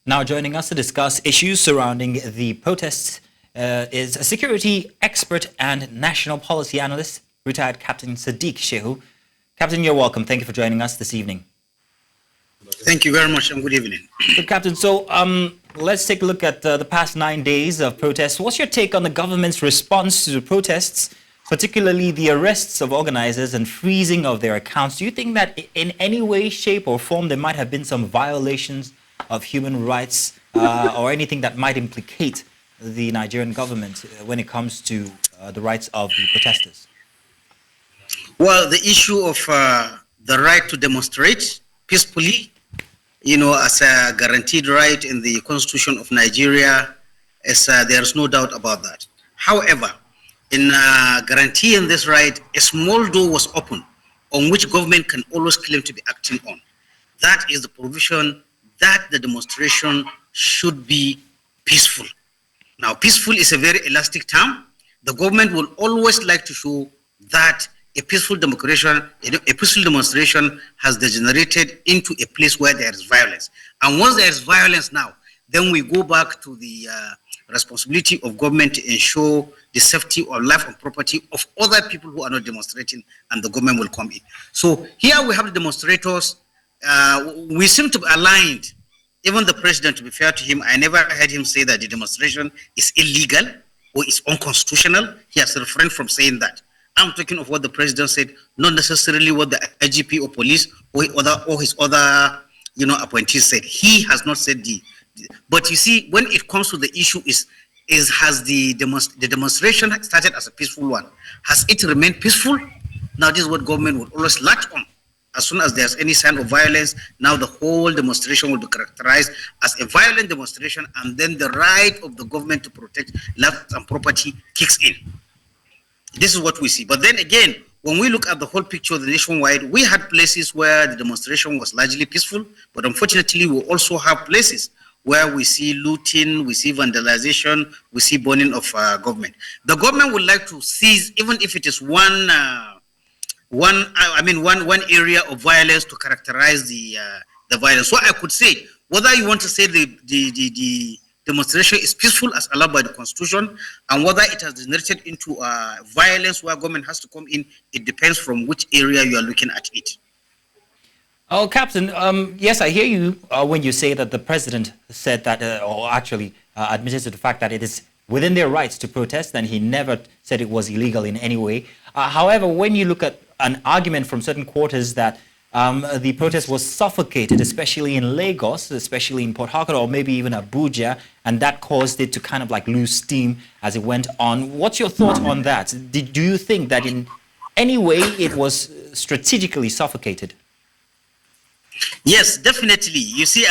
Now joining us to discuss issues surrounding the protests is a security expert and national policy analyst, retired Captain Sadeeq Shehu. Captain, you're welcome. Thank you for joining us this evening. Thank you very much and good evening. Good, Captain. So let's take a look at the past 9 days of protests. What's your take on the government's response to the protests, particularly the arrests of organizers and freezing of their accounts? Do you think that in any way, shape or form there might have been some violations of human rights or anything that might implicate the Nigerian government when it comes to the rights of the protesters? Well, the issue of the right to demonstrate peacefully, as a guaranteed right in the Constitution of Nigeria, there's no doubt about that. However, in guaranteeing this right, a small door was opened on which government can always claim to be acting on. That is the provision that the demonstration should be peaceful. Now, peaceful is a very elastic term. The government will always like to show that a peaceful demonstration has degenerated into a place where there is violence. And once there is violence now, then we go back to the responsibility of government to ensure the safety or life and property of other people who are not demonstrating, and the government will come in. So here we have the demonstrators. We seem to be aligned. Even the president, to be fair to him, I never heard him say that the demonstration is illegal or is unconstitutional. He has refrained from saying that. I'm talking of what the president said, not necessarily what the IGP or police or his other appointees said. He has not said but you see, when it comes to the issue has the demonstration started as a peaceful one? Has it remained peaceful? Now this is what government will always latch on. As soon as there's any sign of violence, now the whole demonstration will be characterized as a violent demonstration, and then the right of the government to protect life and property kicks in. This is what we see. But then again, when we look at the whole picture of the nationwide, we had places where the demonstration was largely peaceful, but unfortunately we also have places where we see looting, we see vandalization, we see burning of government. The government would like to seize, even if it is one area of violence, to characterize the violence. So I could say, whether you want to say the demonstration is peaceful as allowed by the Constitution, and whether it has degenerated into violence where government has to come in, it depends from which area you are looking at it. Oh, Captain, yes, I hear you when you say that the president said that, or actually admitted to the fact that it is within their rights to protest, and he never said it was illegal in any way. However, when you look at an argument from certain quarters that the protest was suffocated, especially in Lagos, especially in Port Harcourt, or maybe even Abuja, and that caused it to kind of like lose steam as it went on. What's your thought on that? Do you think that in any way it was strategically suffocated? Yes, definitely. You see,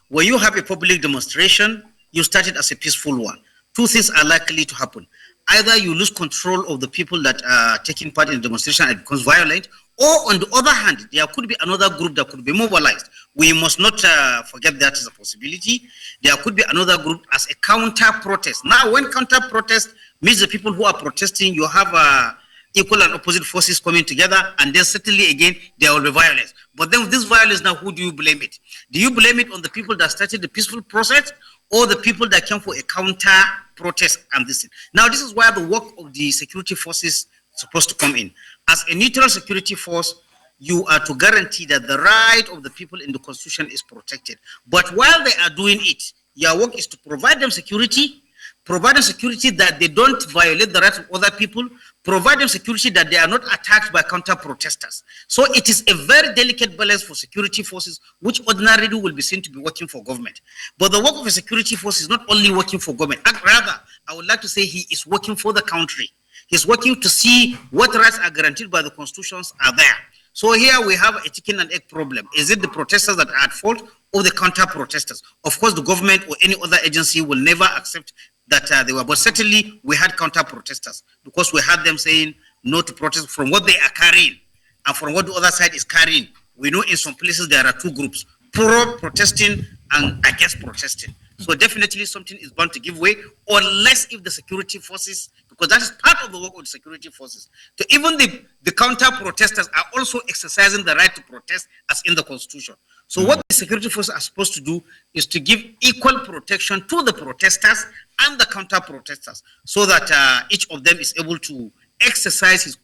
when you have a public demonstration, you started as a peaceful one. Two things are likely to happen. Either you lose control of the people that are taking part in the demonstration and it becomes violent, or on the other hand, there could be another group that could be mobilized. We must not forget that is a possibility. There could be another group as a counter-protest. Now, when counter-protest means the people who are protesting, you have equal and opposite forces coming together, and then certainly again, there will be violence. But then with this violence now, who do you blame it? Do you blame it on the people that started the peaceful process, or the people that came for a counter-protest and this thing? Now, this is where the work of the security forces is supposed to come in. As a neutral security force, you are to guarantee that the right of the people in the Constitution is protected. But while they are doing it, your work is to provide them security that they don't violate the rights of other people, provide them security that they are not attacked by counter-protesters. So it is a very delicate balance for security forces, which ordinarily will be seen to be working for government. But the work of a security force is not only working for government. Rather, I would like to say he is working for the country. He's working to see what rights are guaranteed by the constitutions are there. So here we have a chicken and egg problem. Is it the protesters that are at fault or the counter-protesters? Of course, the government or any other agency will never accept that they were, but certainly we had counter-protesters because we had them saying no to protest from what they are carrying and from what the other side is carrying. We know in some places there are two groups, pro-protesting and against protesting. So definitely something is bound to give way, unless if the security forces, because that is part of the work of the security forces. So even the counter-protesters are also exercising the right to protest as in the Constitution. So what the security forces are supposed to do is to give equal protection to the protesters and the counter-protesters, so that each of them is able to exercise his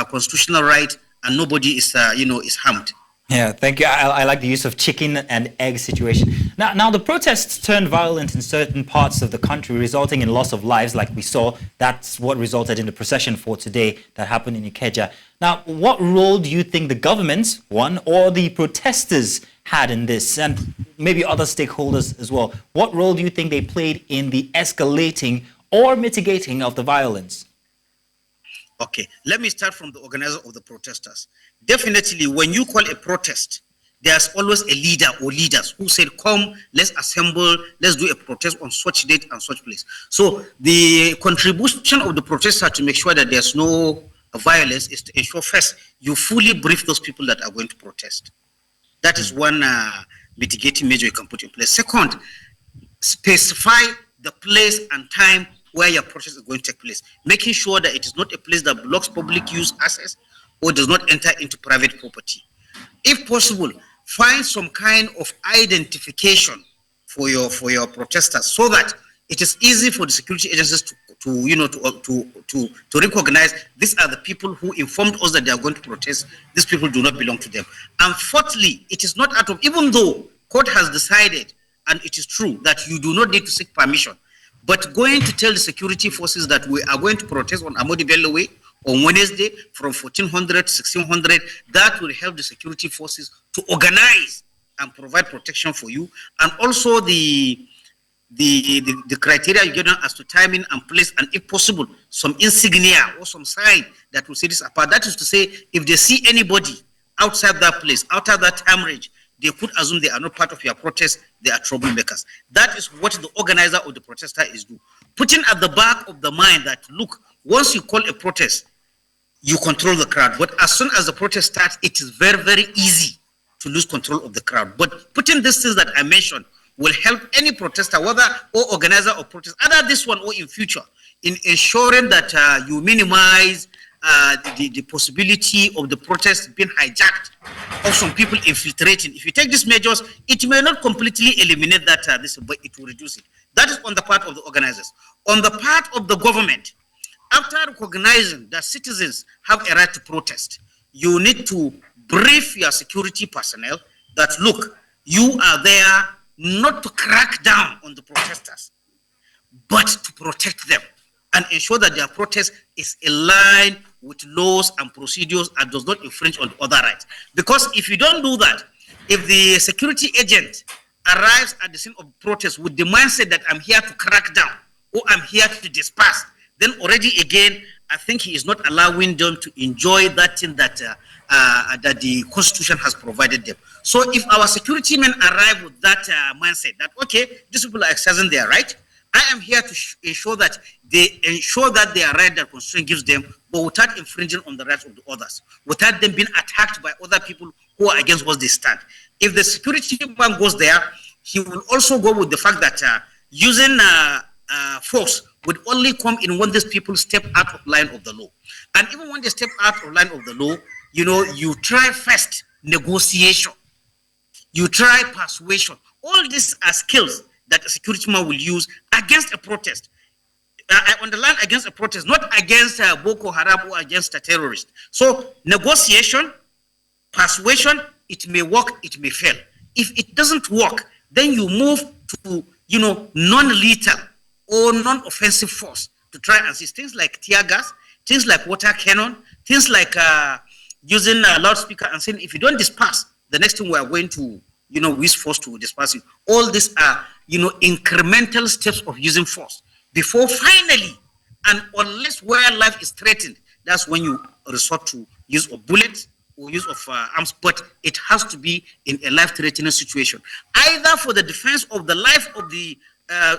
constitutional right and nobody is, is harmed. Yeah, thank you. I like the use of chicken and egg situation. Now, the protests turned violent in certain parts of the country, resulting in loss of lives, like we saw. That's what resulted in the procession for today that happened in Ikeja. Now, what role do you think the government, one, or the protesters had in this, and maybe other stakeholders as well? What role do you think they played in the escalating or mitigating of the violence? Okay, let me start from the organizer of the protesters. Definitely, when you call a protest, there's always a leader or leaders who said, come, let's assemble, let's do a protest on such date and such place. So the contribution of the protester to make sure that there's no violence is to ensure first, you fully brief those people that are going to protest. That is one mitigating measure you can put in place. Second, specify the place and time where your protest is going to take place, making sure that it is not a place that blocks public use access or does not enter into private property. If possible, find some kind of identification for your protesters, so that it is easy for the security agencies to recognize these are the people who informed us that they are going to protest. These people do not belong to them. And fourthly, it is not out of, even though court has decided, and it is true that you do not need to seek permission, but going to tell the security forces that we are going to protest on Amodi Bello Way on Wednesday from 1400 to 1600, that will help the security forces to organize and provide protection for you. And also the criteria you give them as to timing and place, and if possible, some insignia or some sign that will set this apart. That is to say, if they see anybody outside that place, outside that time range, they could assume they are not part of your protest, they are troublemakers. That is what the organizer of the protester is doing. Putting at the back of the mind that, look, once you call a protest, you control the crowd. But as soon as the protest starts, it is very, very easy to lose control of the crowd. But putting these things that I mentioned will help any protester, whether or organizer of protest, either this one or in future, in ensuring that you minimize the possibility of the protest being hijacked or some people infiltrating. If you take these measures, it may not completely eliminate that, but it will reduce it. That is on the part of the organizers. On the part of the government, after recognizing that citizens have a right to protest, you need to brief your security personnel that, look, you are there not to crack down on the protesters, but to protect them and ensure that their protest is in line with laws and procedures and does not infringe on other rights. Because if you don't do that, if the security agent arrives at the scene of protest with the mindset that I'm here to crack down or I'm here to disperse, then already again, I think he is not allowing them to enjoy that thing that that the Constitution has provided them. So if our security men arrive with that mindset that, okay, these people are exercising their right, I am here to ensure that they ensure that their right that Constitution gives them, but without infringing on the rights of the others, without them being attacked by other people who are against what they stand. If the security man goes there, he will also go with the fact that using force would only come in when these people step out of line of the law. And even when they step out of line of the law, you try first negotiation, you try persuasion. All these are skills that a security man will use against a protest. I underline against a protest, not against Boko Haram or against a terrorist. So negotiation, persuasion, it may work, it may fail. If it doesn't work, then you move to non-lethal or non-offensive force to try and see things like tear gas, things like water cannon, things like using a loudspeaker and saying, if you don't disperse, the next thing we are going to use force to disperse you. All these are incremental steps of using force before finally, and unless where life is threatened, that's when you resort to use of bullets or use of arms. But it has to be in a life-threatening situation, either for the defense of the life of the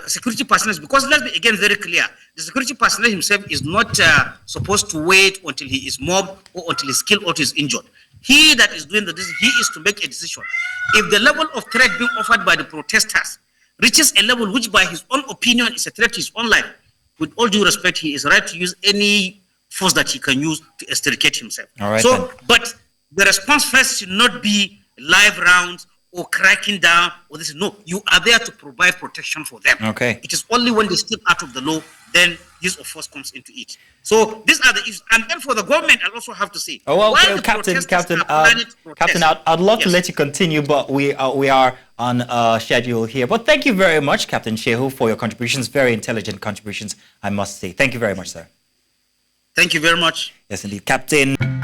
security personnel, because let's be again very clear, the security personnel himself is not supposed to wait until he is mobbed or until he's killed or he's injured. He that is doing the decision, he is to make a decision. If the level of threat being offered by the protesters reaches a level which by his own opinion is a threat to his own life, with all due respect, he is right to use any force that he can use to extricate himself. All right, so, then. but the response first should not be live rounds or cracking down or this. No, you are there to provide protection for them. Okay. It is only when they step out of the law, then use of force comes into it. So these are the issues. And then for the government, I also have to say, Oh, well, while the Captain, protesters are planning to protest- Captain, I'd love to Yes. let you continue, but we are on schedule here. But thank you very much, Captain Shehu, for your contributions. Very intelligent contributions, I must say. Thank you very much, sir. Thank you very much. Yes, indeed, Captain.